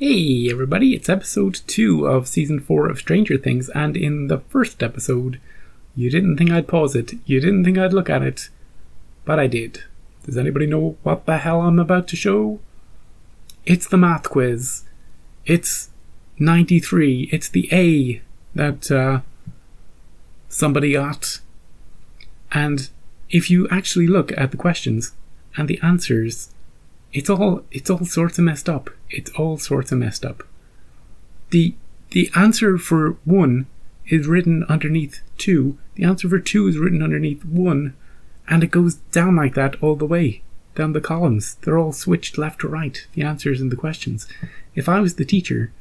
Hey everybody, it's episode 2 of season 4 of Stranger Things, and in the first episode, you didn't think I'd pause it, you didn't think I'd look at it, but I did. Does anybody know what the hell I'm about to show? It's the math quiz. It's 93. It's the A that somebody got. And if you actually look at the questions and the answers, it's all sorts of messed up. It's all sorts of messed up. The answer for 1 is written underneath 2. The answer for 2 is written underneath 1. And it goes down like that all the way. Down the columns. They're all switched left to right. The answers and the questions. If I was the teacher,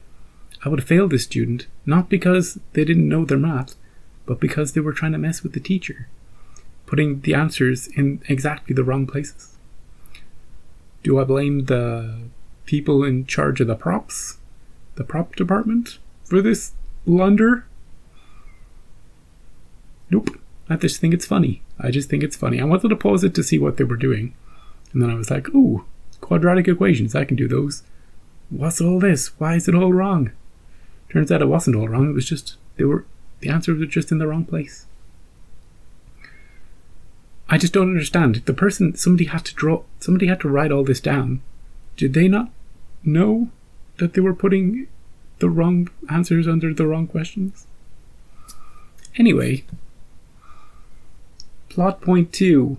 I would have failed this student. Not because they didn't know their math, but because they were trying to mess with the teacher. Putting the answers in exactly the wrong places. Do I blame the people in charge of the props? The prop department? For this blunder? Nope. I just think it's funny. I wanted to pause it to see what they were doing. And then I was like, ooh, quadratic equations. I can do those. What's all this? Why is it all wrong? Turns out it wasn't all wrong. It was just, the answers were just in the wrong place. I just don't understand. Somebody had to write all this down. Did they not know that they were putting the wrong answers under the wrong questions? Anyway, plot point 2.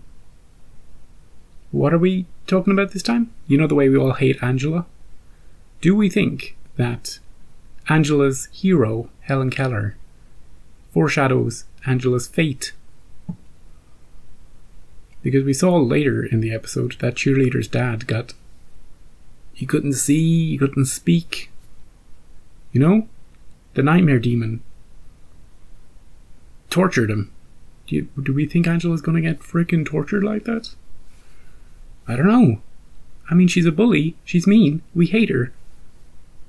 What are we talking about this time? You know the way we all hate Angela? Do we think that Angela's hero, Helen Keller, foreshadows Angela's fate? Because we saw later in the episode that cheerleader's dad he couldn't see, he couldn't speak. You know? The nightmare demon tortured him. Do we think Angela's gonna get frickin' tortured like that? I don't know. I mean, she's a bully, she's mean, we hate her.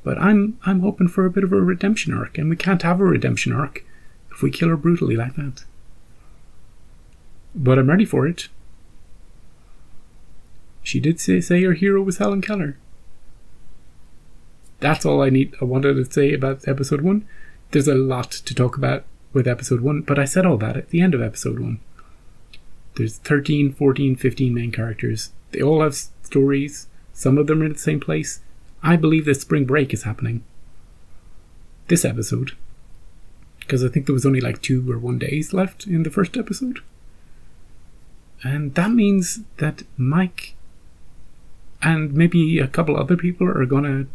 But I'm hoping for a bit of a redemption arc, and we can't have a redemption arc if we kill her brutally like that. But I'm ready for it. She did say her hero was Helen Keller. That's all I wanted to say about episode 1. There's a lot to talk about with episode 1, but I said all that at the end of episode 1. There's 13, 14, 15 main characters. They all have stories. Some of them are in the same place. I believe that spring break is happening this episode, because I think there was only like 2 or 1 days left in the first episode. And that means that Mike and maybe a couple other people are gonna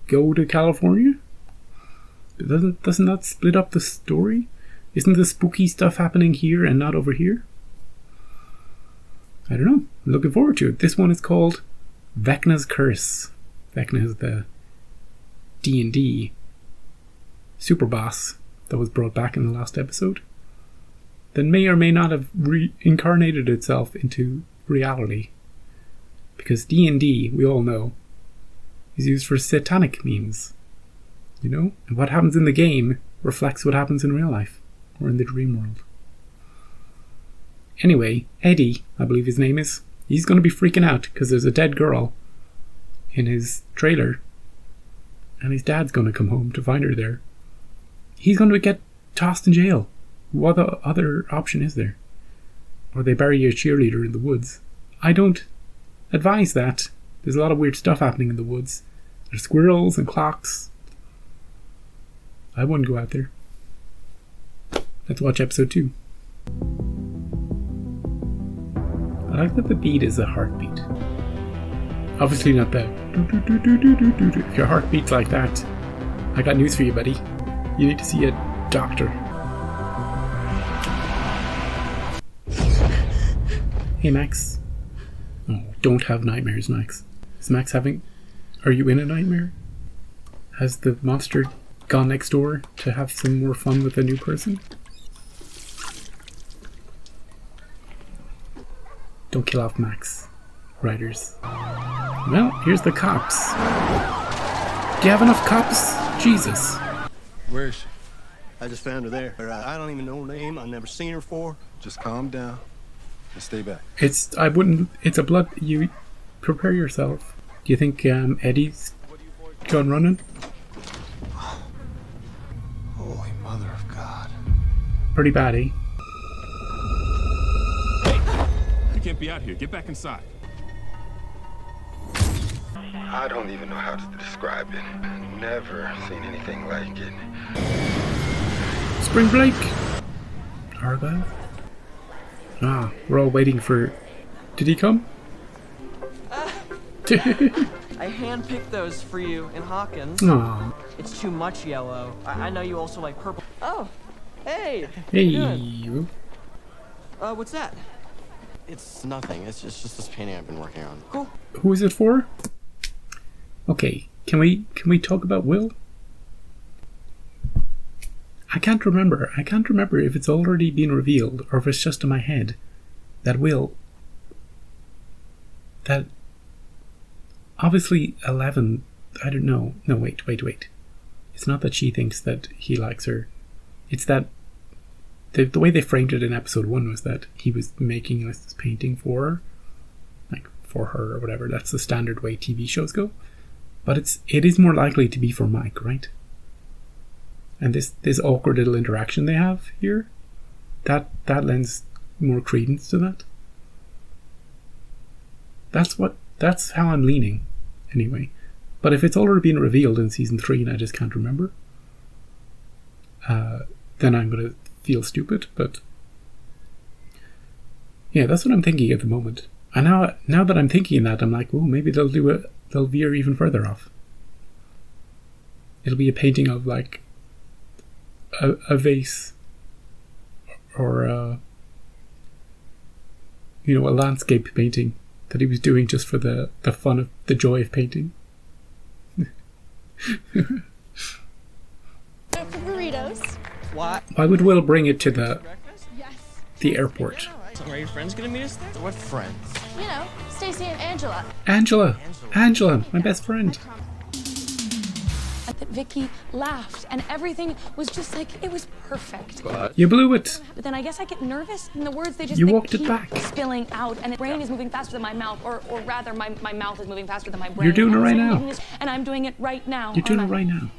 go to California? Doesn't that split up the story? Isn't the spooky stuff happening here and not over here? I don't know. I'm looking forward to it. This one is called Vecna's Curse. Vecna is the D&D super boss that was brought back in the last episode, that may or may not have reincarnated itself into reality. Because D&D, we all know, is used for satanic means. You know? And what happens in the game reflects what happens in real life, or in the dream world. Anyway, Eddie, I believe his name is, he's going to be freaking out because there's a dead girl in his trailer, and his dad's going to come home to find her there. He's going to get tossed in jail. What other option is there? Or they bury a cheerleader in the woods. I don't advise that. There's a lot of weird stuff happening in the woods. There's squirrels and clocks. I wouldn't go out there. Let's watch episode 2. I like that the beat is a heartbeat. Obviously not the do-do-do-do-do-do-do. If your heart beats like that, I got news for you, buddy. You need to see a doctor. Hey, Max. Oh, don't have nightmares, Max. Is Max having... Are you in a nightmare? Has the monster gone next door to have some more fun with a new person? Don't kill off Max, writers. Well, here's the cops. Do you have enough cops? Jesus. Where is she? I just found her there. I don't even know her name. I've never seen her before. Just calm down and stay back. It's a blood... You prepare yourself. Do you think Eddie's Going running. Holy mother of God. Pretty bad, eh? You can't be out here. Get back inside. I don't even know how to describe it. Never seen anything like it. Spring break! Argyle? Ah, we're all waiting for... Did he come? I handpicked those for you in Hawkins. Aw. It's too much yellow. I know you also like purple. Oh, hey. Hey. How you doing? What's that? It's nothing. It's just this painting I've been working on. Cool. Who is it for? Okay, can we talk about Will? I can't remember. I can't remember if it's already been revealed or if it's just in my head that Will... That... Obviously, 11... I don't know. No, wait. It's not that she thinks that he likes her. It's that... The way they framed it in episode 1 was that he was making this painting for her. Like, for her or whatever. That's the standard way TV shows go. But it is more likely to be for Mike, right? And this awkward little interaction they have here, that lends more credence to that. That's how I'm leaning, anyway. But if it's already been revealed in season 3 and I just can't remember, then I'm gonna feel stupid. But yeah, that's what I'm thinking at the moment. And now that I'm thinking that, I'm like, oh, maybe they'll veer even further off. It'll be a painting of like a vase or a landscape painting that he was doing just for the fun of the joy of painting. For burritos. What? Why would Will bring it to Breakfast? Yes. the airport? So are your friends gonna meet us there? What friends? You know, Stacy and Angela. Angela, my best friend. That Vicky laughed and everything was just like, it was perfect. You blew it. But then I guess I get nervous and the words they just You they walked it keep back. spilling out and the brain is moving faster than my mouth or rather my mouth is moving faster than my brain. You're doing it And right I'm now. doing this, and I'm doing it right now. You're doing it aren't I? right now.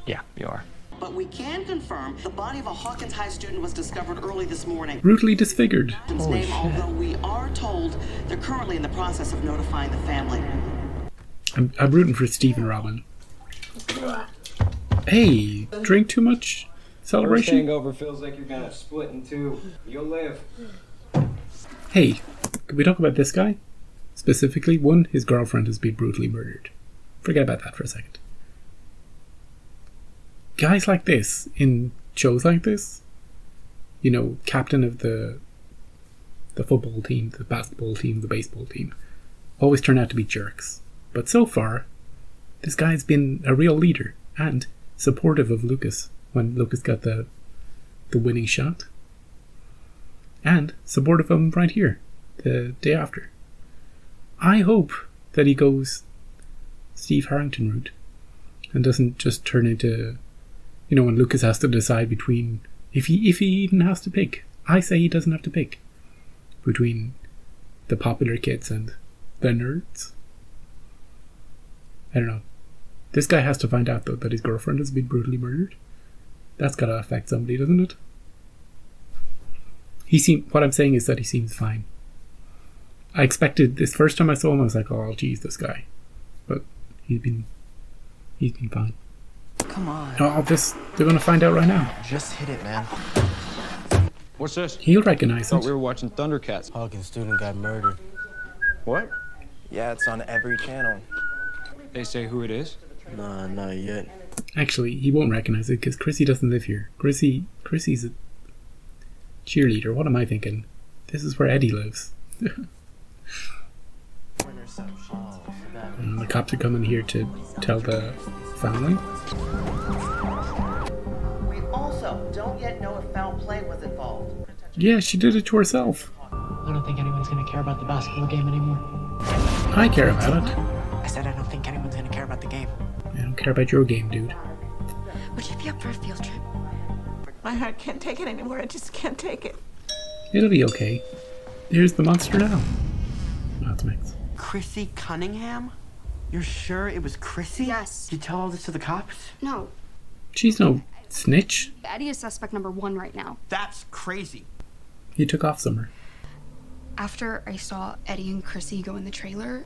Yeah, you are. But we can confirm the body of a Hawkins High student was discovered early this morning. Brutally disfigured. His name, although we are told they're currently in the process of notifying the family. I'm rooting for Steve and Robin. Hey, drink too much? Celebration? First hangover feels like you're gonna split in two. You'll live. Hey, can we talk about this guy? Specifically, one, his girlfriend has been brutally murdered. Forget about that for a second. Guys like this, in shows like this, captain of the football team, the basketball team, the baseball team, always turn out to be jerks. But so far, this guy's been a real leader and supportive of Lucas when Lucas got the winning shot. And supportive of him right here, the day after. I hope that he goes Steve Harrington route and doesn't just turn into, when Lucas has to decide between, if he even has to pick. I say he doesn't have to pick between the popular kids and the nerds. I don't know. This guy has to find out, though, that his girlfriend has been brutally murdered. That's gotta affect somebody, doesn't it? What I'm saying is that he seems fine. I expected this first time I saw him, I was like, oh, geez, this guy. But he's been fine. Come on. Oh, they're gonna find out right now. Just hit it, man. What's this? He'll recognize Thought it. we were watching Thundercats. Hawkins student got murdered. What? Yeah, it's on every channel. They say who it is? Nah, not yet. Actually, he won't recognize it because Chrissy doesn't live here. Chrissy's a cheerleader. What am I thinking? This is where Eddie lives. And the cops are coming here to tell the family. We also don't yet know if foul play was involved. Yeah, she did it to herself. I don't think anyone's gonna care about the basketball game anymore. I care about it. I said I don't think anyone's gonna care about the game. I don't care about your game, dude. Would you be up for a field trip? My heart can't take it anymore. I just can't take it. It'll be okay. Here's the monster now. Oh, it's Max. Chrissy Cunningham? You're sure it was Chrissy? Yes. Did you tell all this to the cops? No. She's no snitch. Eddie is suspect number 1 right now. That's crazy. He took off Summer. After I saw Eddie and Chrissy go in the trailer,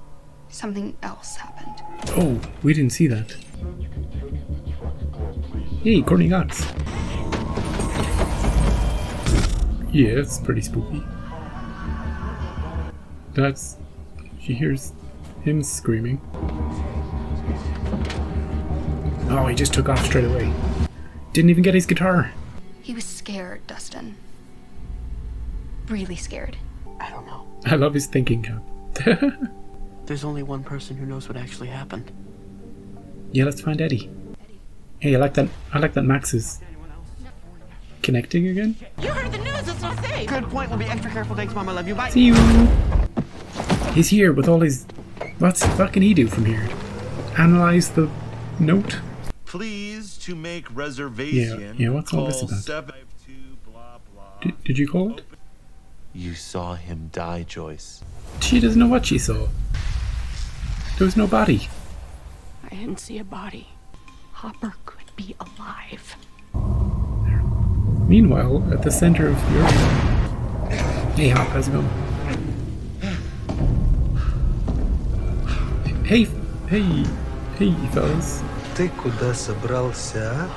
something else happened. Oh, we didn't see that. Hey, Courtney Cox. Yeah, it's pretty spooky. She hears him screaming. Oh, he just took off straight away. Didn't even get his guitar. He was scared, Dustin. Really scared. I don't know. I love his thinking cap. There's only one person who knows what actually happened. Yeah, let's find Eddie. Hey, I like that Max is connecting again. You heard the news, it's not safe. Good point. We'll be extra careful. Thanks, Mom. I love you. Bye. See you. He's here with all his... what can he do from here? Analyze the note? Please to make reservation. Yeah, what's all this about? 752 blah blah. Did you call it? You saw him die, Joyce. She doesn't know what she saw. There was no body. I didn't see a body. Hopper could be alive. Meanwhile, at the center of the earth... Hey, Hop, how's it going? Hey, fellas. Ты куда собрался?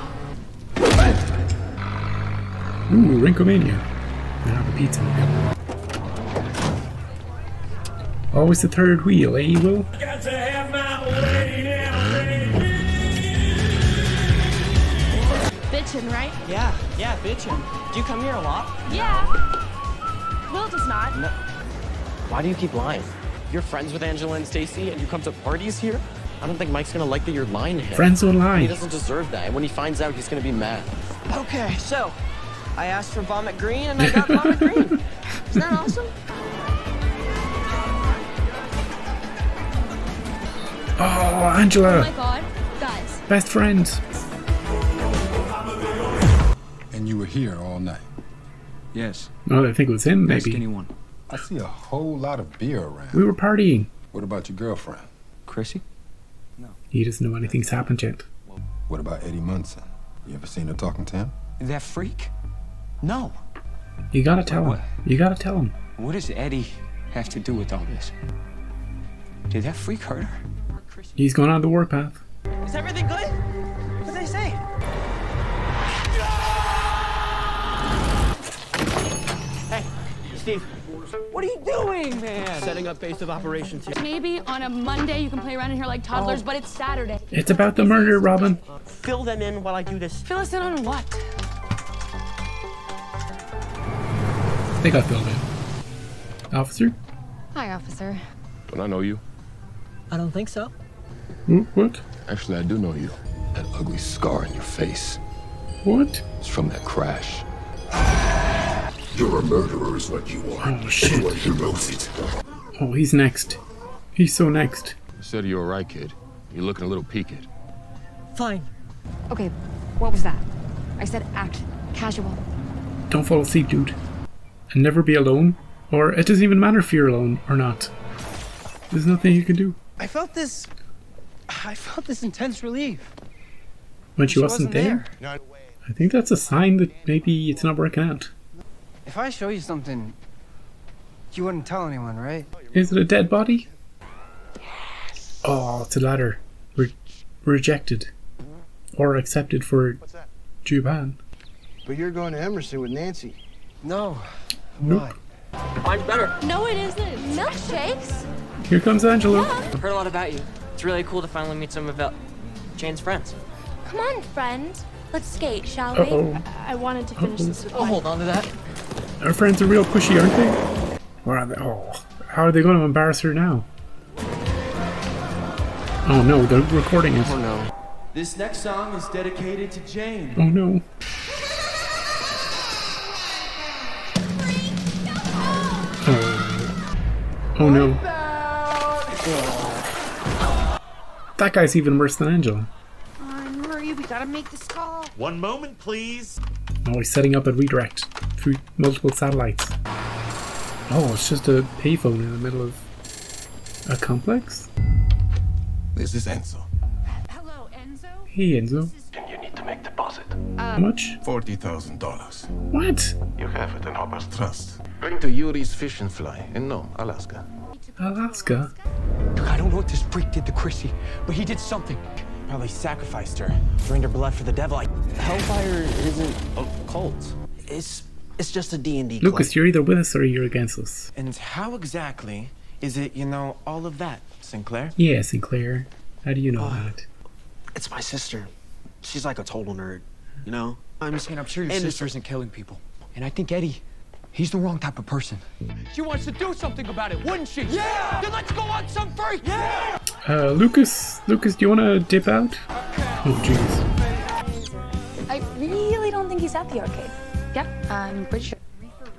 Ooh, Rinkomania. Now the pizza. Always the third wheel, eh, Will? Got to have my way now, Bitchin', right? Yeah, bitchin'. Do you come here a lot? Yeah. Will does not. No. Why do you keep lying? You're friends with Angela and Stacy, and you come to parties here? I don't think Mike's gonna like that you're lying to him. Friends don't lie. He doesn't deserve that, and when he finds out, he's gonna be mad. Okay, so I asked for Vomit Green, and I got Vomit Green. Isn't that awesome? Oh, Angela! Oh my god, guys. Best friends. And you were here all night? Yes. Oh, I think it was him, Ask maybe. anyone. I see a whole lot of beer around. We were partying. What about your girlfriend? Chrissy? He doesn't know anything's happened yet. What about Eddie Munson? You ever seen her talking to him? That freak? No. You gotta tell him. You gotta tell him. What does Eddie have to do with all this? Did that freak hurt her? He's going on the warpath. Is everything good? What did they say? Hey, Steve. What are you doing, man? Setting up base of operations here. Maybe on a Monday you can play around in here like toddlers, but it's Saturday. It's about the murder, Robin. Fill them in while I do this. Fill us in on what? They got filled in. Officer? Hi, officer. Don't I know you? I don't think so. What? Actually, I do know you. That ugly scar in your face. What? It's from that crash. You're a murderer is what you are. Oh, shit. Everyone here knows it. Oh, he's next. He's so next. I said you're alright, kid. You're looking a little peaked. Fine. Okay, what was that? I said act casual. Don't fall asleep, dude. And never be alone. Or it doesn't even matter if you're alone or not. There's nothing you can do. I felt this intense relief. When she wasn't there? I think that's a sign that maybe it's not working out. If I show you something, you wouldn't tell anyone, right? Is it a dead body? Yes. Oh, it's a ladder. Rejected. Or accepted for Japan. But you're going to Emerson with Nancy. No. Nope. Mine's better. No, it isn't. Milkshakes? Here comes Angela. I've heard a lot about you. It's really cool to finally meet some of Jane's friends. Come on, friend. Let's skate, shall we? Uh-oh. I wanted to finish this with I'll hold on to that. Our friends are real pushy, aren't they? Or are they? Oh, how are they going to embarrass her now? Oh no, they're recording it. Oh no. This next song is dedicated to Jane. Oh no. Oh no. That guy's even worse than Angela. Hurry, we gotta make this call. One moment, please. Oh, he's setting up a redirect through multiple satellites. Oh, it's just a payphone in the middle of a complex? This is Enzo. Hello, Enzo. Hey, Enzo. And you need to make deposit. How much? $40,000. What? You have it in Hopper's trust. Going to Yuri's Fish and Fly in Nome, Alaska. Alaska? I don't know what this freak did to Chrissy, but he did something. Probably sacrificed her, drained her blood for the devil. Hellfire isn't a cult. It's just a D&D club. Lucas, you're either with us or you're against us. And how exactly is it, all of that, Sinclair? Yeah, Sinclair. How do you know that? It's my sister. She's like a total nerd, I'm sure your sister isn't killing people. And I think Eddie, he's the wrong type of person. She wants to do something about it, wouldn't she? Yeah! Then let's go on some freak! Yeah! Lucas, do you want to dip out? Oh, jeez. I really don't think he's at the arcade. Yeah, I'm pretty sure.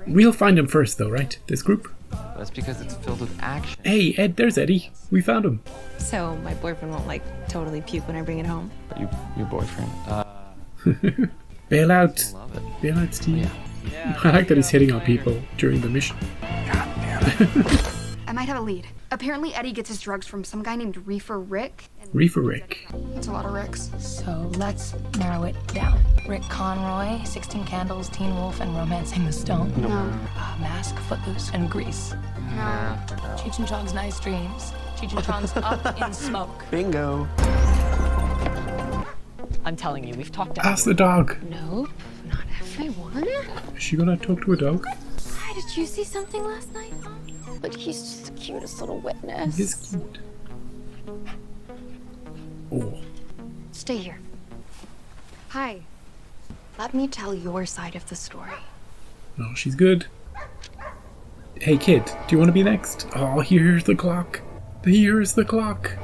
We'll find him first, though, right? This group? That's because it's filled with action. Hey, Ed, there's Eddie. We found him. So my boyfriend won't totally puke when I bring it home. Your boyfriend. Bail out. I love it. Bail out, Steve. Yeah. I like that he's hitting on people during the mission. I might have a lead. Apparently Eddie gets his drugs from some guy named Reefer Rick. Reefer Rick. That's a lot of Ricks. So let's narrow it down. Rick Conroy, 16 Candles, Teen Wolf, and Romancing the Stone. No. Mask, Footloose, and Grease. No. Cheech and Chong's Nice Dreams. Cheech and Chong's Up in Smoke. Bingo. I'm telling you, we've talked to Ask the dog. Nope, not everyone. Is she gonna talk to a dog? Hi, did you see something last night? But he's just the cutest little witness. He's cute. Oh. Stay here. Hi. Let me tell your side of the story. No, she's good. Hey, kid, do you want to be next? Oh, here's the clock. Here's the clock.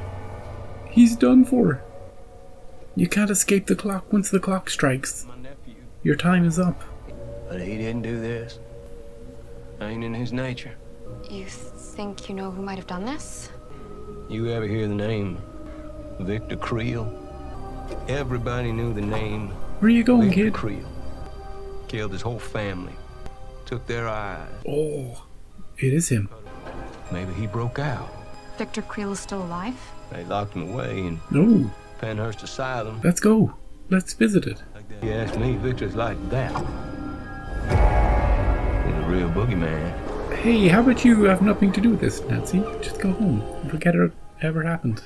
He's done for. You can't escape the clock once the clock strikes. Your time is up. But he didn't do this. Ain't in his nature. You think you know who might have done this? You ever hear the name Victor Creel? Everybody knew the name. Where are you going, Victor kid? Creel. Killed his whole family. Took their eyes. Oh, it is him. Maybe he broke out. Victor Creel is still alive? They locked him away in No. Penhurst Asylum. Let's go. Let's visit it. If you ask me, Victor's like that. He's a real boogeyman. Hey, how about you have nothing to do with this, Nancy? Just go home and forget it ever happened.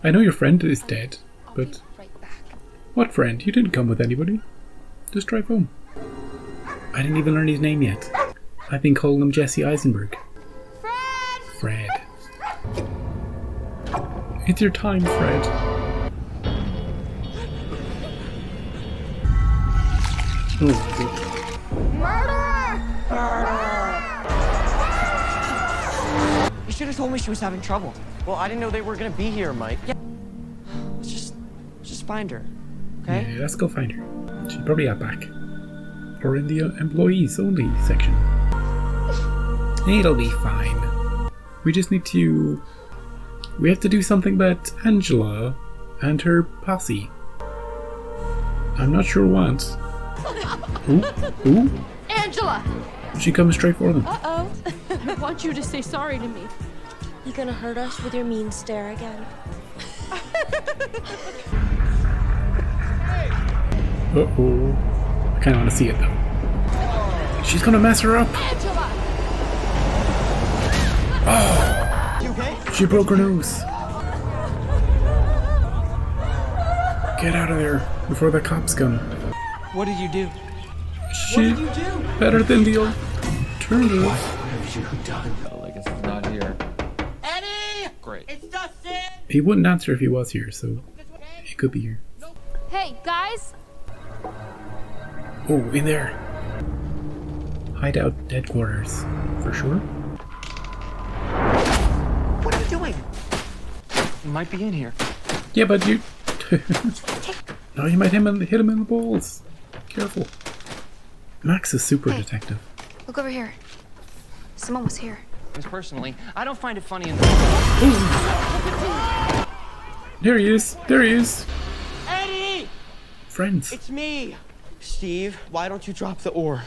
I know your friend is dead, but... What friend? You didn't come with anybody. Just drive home. I didn't even learn his name yet. I've been calling him Jesse Eisenberg. Fred. It's your time, Fred. Oh, You should have told me she was having trouble. Well, I didn't know they were gonna be here, Mike. Yeah. Let's just find her, okay? yeah, let's go find her. She's probably out back. Or in the employees only section. It'll be fine. We just need to... We have to do something about Angela and her posse. I'm not sure what. Ooh. Angela! She comes straight for them. Uh-oh. I want you to say sorry to me. You gonna hurt us with your mean stare again? Uh-oh. I kinda wanna see it though. She's gonna mess her up! Angela! Oh! You okay? She broke her nose. Get out of there before the cops come. What did you do? Shit. What did you do? Better than the alternative. What have you done? Oh, like it's not here. Eddie! Great. It's Dustin! He wouldn't answer if he was here, so he could be here. Hey, guys! Oh, in there. Hideout headquarters, for sure. What are you doing? He might be in here. Yeah, but you... No, you might hit him in the balls. Careful. Max is super detective. Look over here. Someone was here. Because personally, I don't find it funny in There he is. There he is. Eddie! Friends. It's me! Steve, why don't you drop the ore?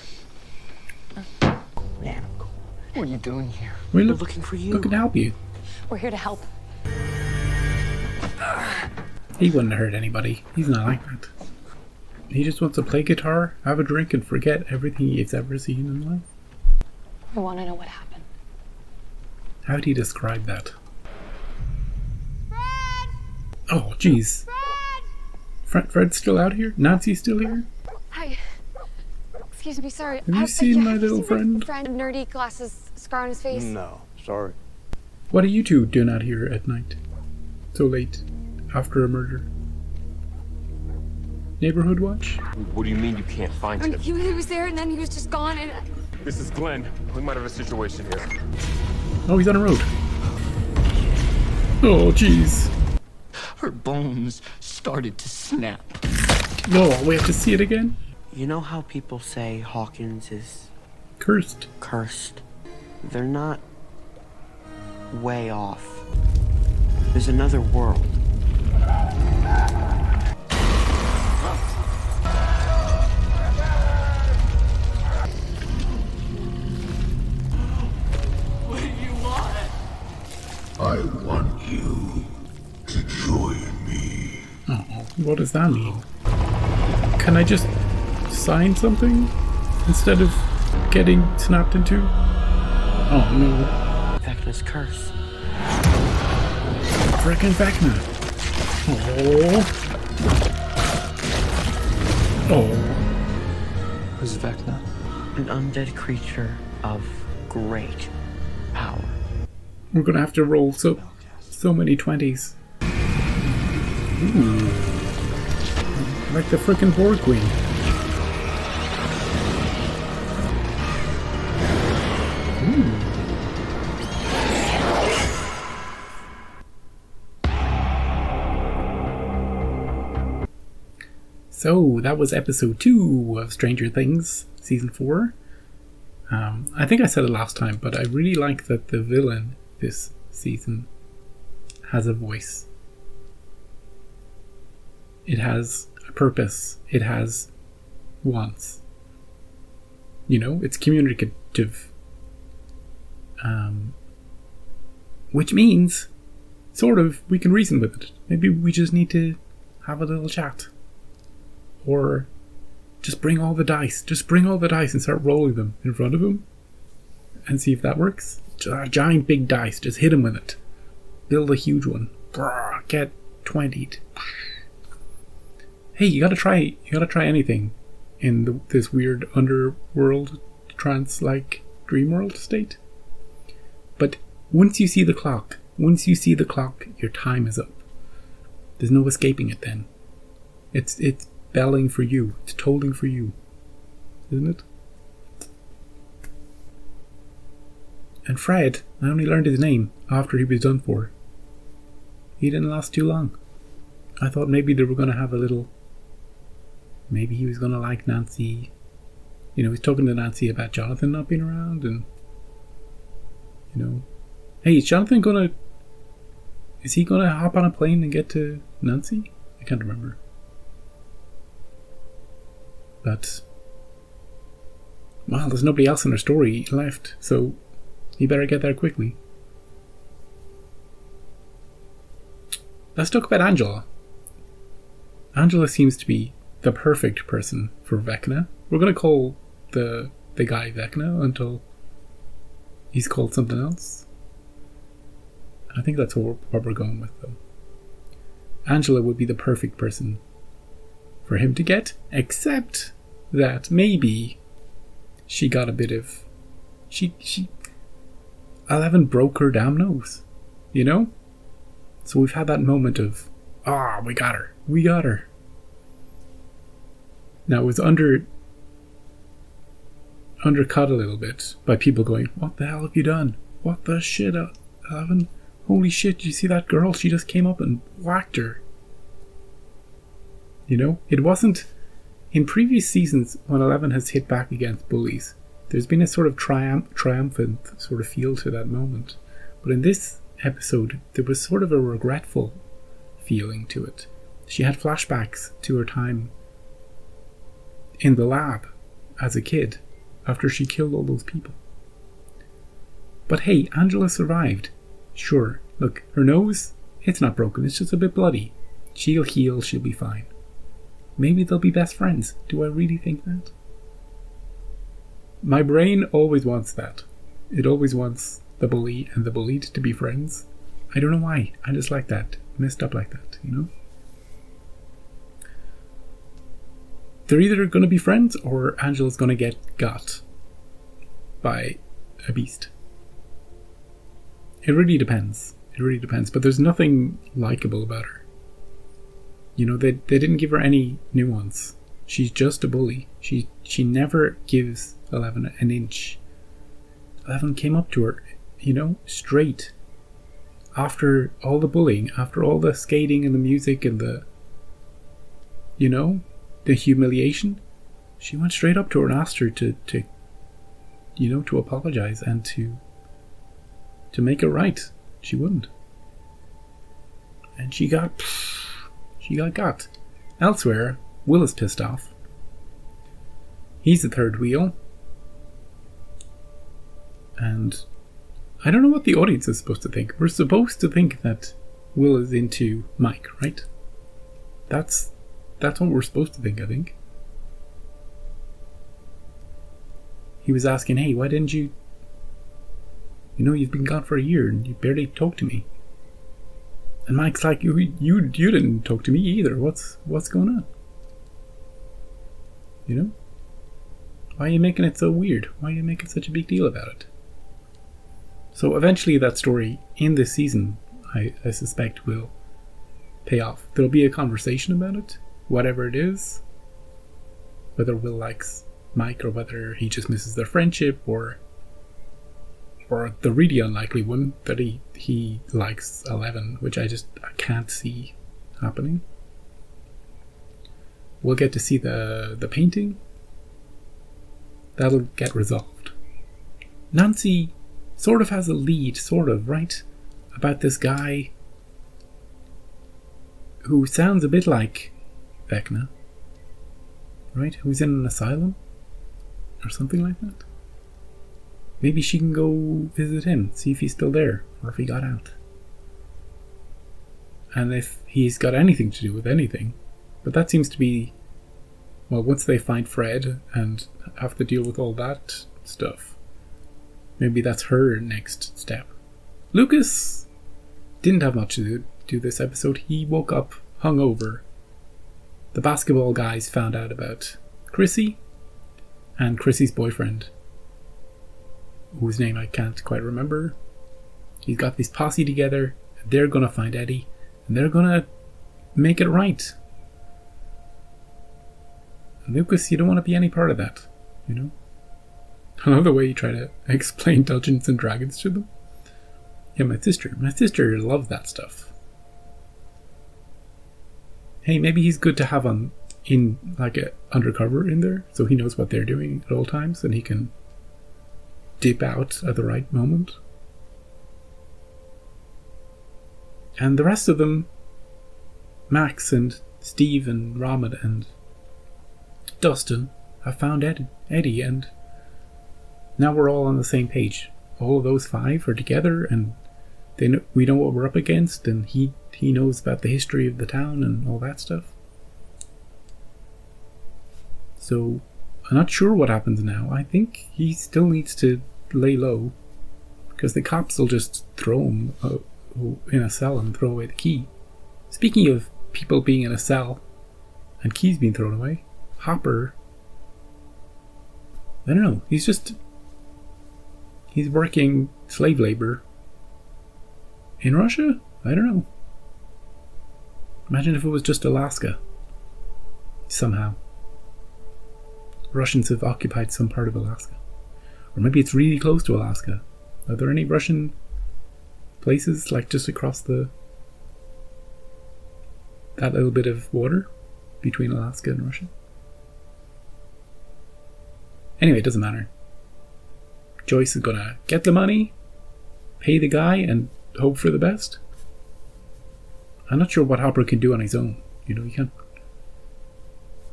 Man, what are you doing here? We're looking for you. Looking to help you. We're here to help. He wouldn't hurt anybody. He's not like that. He just wants to play guitar, have a drink, and forget everything he's ever seen in life. I want to know what happened. How do you describe that? Fred! Oh, jeez. Fred's still out here? Nancy's still here? Hi. Excuse me, sorry. Have you seen my little friend? Nerdy glasses, scar on his face. No, sorry. What are you two doing out here at night? So late, after a murder? Neighborhood watch? What do you mean you can't find him? He was there and then he was just gone and... This is Glenn. We might have a situation here. Oh, he's on a road. Oh, jeez. Her bones started to snap. No, we have to see it again? You know how people say Hawkins is... Cursed. Cursed. They're not... way off. There's another world. What do you want? I want you to join me. Oh, what does that mean? Can I just sign something instead of getting snapped into? Oh no. Vecna's curse. Frickin' Vecna. Oh. Oh. Who's Vecna? An undead creature of great power. We're gonna have to roll so many 20s. Ooh. Like the frickin' Borg Queen. Ooh. So that was episode 2 of Stranger Things, season 4. I think I said it last time, but I really like that the villain this season has a voice. It has a purpose. It has wants. You know, it's communicative. Which means, sort of, we can reason with it. Maybe we just need to have a little chat. Or just bring all the dice. Just bring all the dice and start rolling them in front of him. And see if that works. Giant big dice. Just hit him with it. Build a huge one. Get 20'd. Hey, you gotta try anything in this weird underworld trance-like dream world state. But once you see the clock, your time is up. There's no escaping it then. It's belling for you. It's tolling for you. Isn't it? And Fred, I only learned his name after he was done for. He didn't last too long. I thought maybe they were going to have a little... Maybe he was going to like Nancy. You know, he's talking to Nancy about Jonathan not being around and... You know... Hey, is Jonathan going to... Is he going to hop on a plane and get to Nancy? I can't remember. But... Well, there's nobody else in her story left, so... He better get there quickly. Let's talk about Angela. Angela seems to be the perfect person for Vecna. We're going to call the guy Vecna until he's called something else. I think that's what we're going with, though. Angela would be the perfect person for him to get, except that maybe she got a bit of... She 11 broke her damn nose, you know? So we've had that moment of, we got her. Now it was undercut a little bit by people going, what the hell have you done? What the shit, 11? Holy shit, did you see that girl? She just came up and whacked her. You know, it wasn't... In previous seasons, when 11 has hit back against bullies, there's been a sort of triumphant sort of feel to that moment. But in this episode, there was sort of a regretful feeling to it. She had flashbacks to her time in the lab as a kid after she killed all those people. But hey, Angela survived. Sure, look, her nose, it's not broken, it's just a bit bloody. She'll heal, she'll be fine. Maybe they'll be best friends. Do I really think that? My brain always wants that. It always wants the bully and the bullied to be friends. I don't know why. I just like that. Messed up like that, you know? They're either going to be friends or Angela's going to get got by a beast. It really depends. It really depends. But there's nothing likable about her. You know, they didn't give her any nuance. She's just a bully. She never gives 11 an inch. 11 came up to her, you know, straight. After all the bullying, after all the skating and the music and the, you know, the humiliation, she went straight up to her and asked her to you know, to apologize and to make it right. She wouldn't. And she got got. Elsewhere, Will is pissed off. He's the third wheel. And I don't know what the audience is supposed to think. We're supposed to think that Will is into Mike, right? That's what we're supposed to think, I think. He was asking, hey, why didn't you... You know, you've been gone for a year and you barely talk to me. And Mike's like, you didn't talk to me either. What's going on? You know? Why are you making it so weird? Why are you making such a big deal about it? So eventually that story in this season, I suspect, will pay off. There'll be a conversation about it, whatever it is. Whether Will likes Mike or whether he just misses their friendship, or the really unlikely one that he likes 11, which I can't see happening. We'll get to see the painting. That'll get resolved. Nancy sort of has a lead, right? About this guy who sounds a bit like Vecna, right? Who's in an asylum or something like that. Maybe she can go visit him, see if he's still there or if he got out. And if he's got anything to do with anything. But that seems to be, well, once they find Fred and have to deal with all that stuff, maybe that's her next step. Lucas didn't have much to do this episode. He woke up hungover. The basketball guys found out about Chrissy and Chrissy's boyfriend, whose name I can't quite remember. He's got this posse together. They're going to find Eddie and they're going to make it right. And Lucas, you don't want to be any part of that, you know? I love the way you try to explain Dungeons and Dragons to them. Yeah, my sister loves that stuff. Hey, maybe he's good to have in like a undercover in there, so he knows what they're doing at all times and he can dip out at the right moment. And the rest of them, Max and Steve and Ramad and Dustin, have found Eddie, and now we're all on the same page. All of those 5 are together, and we know what we're up against, and he knows about the history of the town and all that stuff. So I'm not sure what happens now. I think he still needs to lay low, because the cops will just throw him in a cell and throw away the key. Speaking of people being in a cell and keys being thrown away, Hopper, I don't know, he's working slave labor in Russia? I don't know. Imagine if it was just Alaska. Somehow. Russians have occupied some part of Alaska. Or maybe it's really close to Alaska. Are there any Russian places like just across that little bit of water between Alaska and Russia? Anyway, it doesn't matter. Joyce is gonna get the money, pay the guy, and hope for the best. I'm not sure what Hopper can do on his own. You know, he can't,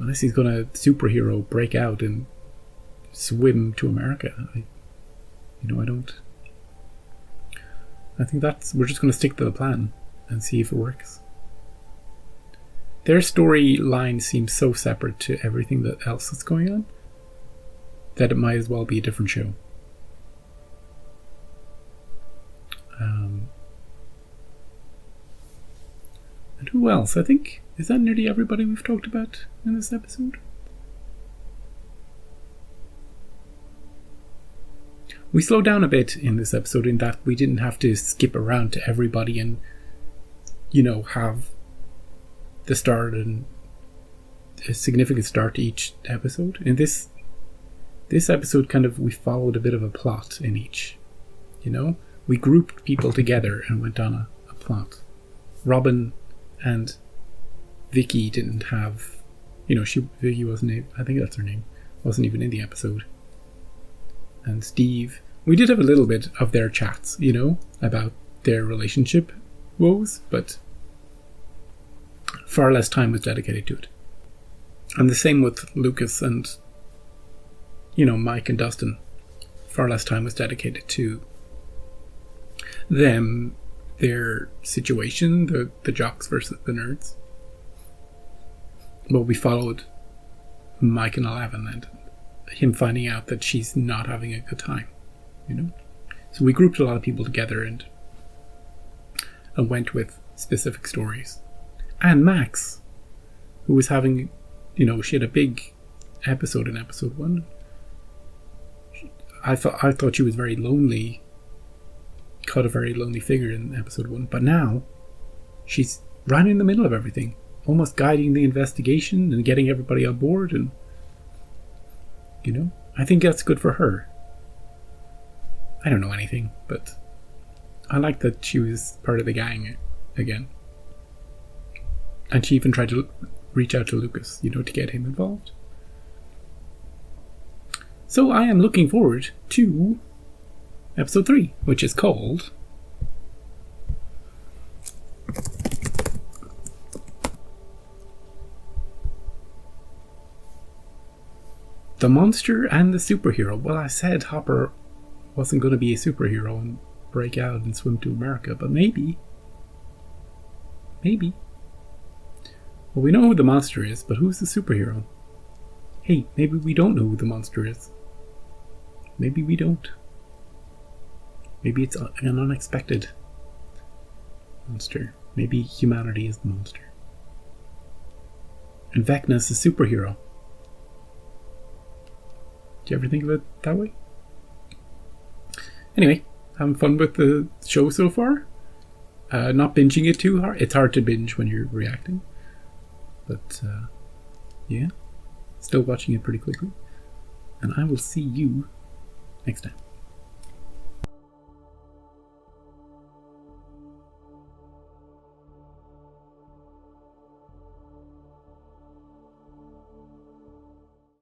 unless he's gonna superhero break out and swim to America. I think we're just gonna stick to the plan and see if it works. their storyline seems so separate to everything that else that's going on that it might as well be a different show. And who else? I think, is that nearly everybody we've talked about in this episode? We slowed down a bit in this episode in that we didn't have to skip around to everybody and, you know, have the start and a significant start to each episode. In this episode, kind of, we followed a bit of a plot in each. You know, we grouped people together and went on a plot. Robin and Vicky didn't have, you know, Vicky wasn't, I think that's her name, wasn't even in the episode. And Steve, we did have a little bit of their chats, you know, about their relationship woes, but far less time was dedicated to it. And the same with Lucas and, you know, Mike and Dustin. Far less time was dedicated to them, their situation, the jocks versus the nerds. But we followed Mike and Eleven and him finding out that she's not having a good time, you know. So we grouped a lot of people together and went with specific stories. And Max, who was having, you know, she had a big episode in episode 1. I thought she was very lonely, caught a very lonely figure in episode 1, but now she's right in the middle of everything, almost guiding the investigation and getting everybody on board, and, you know, I think that's good for her. I don't know anything, but I like that she was part of the gang again. And she even tried to reach out to Lucas, you know, to get him involved. So I am looking forward to episode 3, which is called The Monster and the Superhero. Well, I said Hopper wasn't going to be a superhero and break out and swim to America, but maybe. Well, we know who the monster is, but who's the superhero? Hey, maybe we don't know who the monster is. Maybe we don't. Maybe it's an unexpected monster. Maybe humanity is the monster. And Vecna is the superhero. Do you ever think of it that way? Anyway, having fun with the show so far. Not binging it too hard. It's hard to binge when you're reacting. But, yeah. Still watching it pretty quickly. And I will see you next time.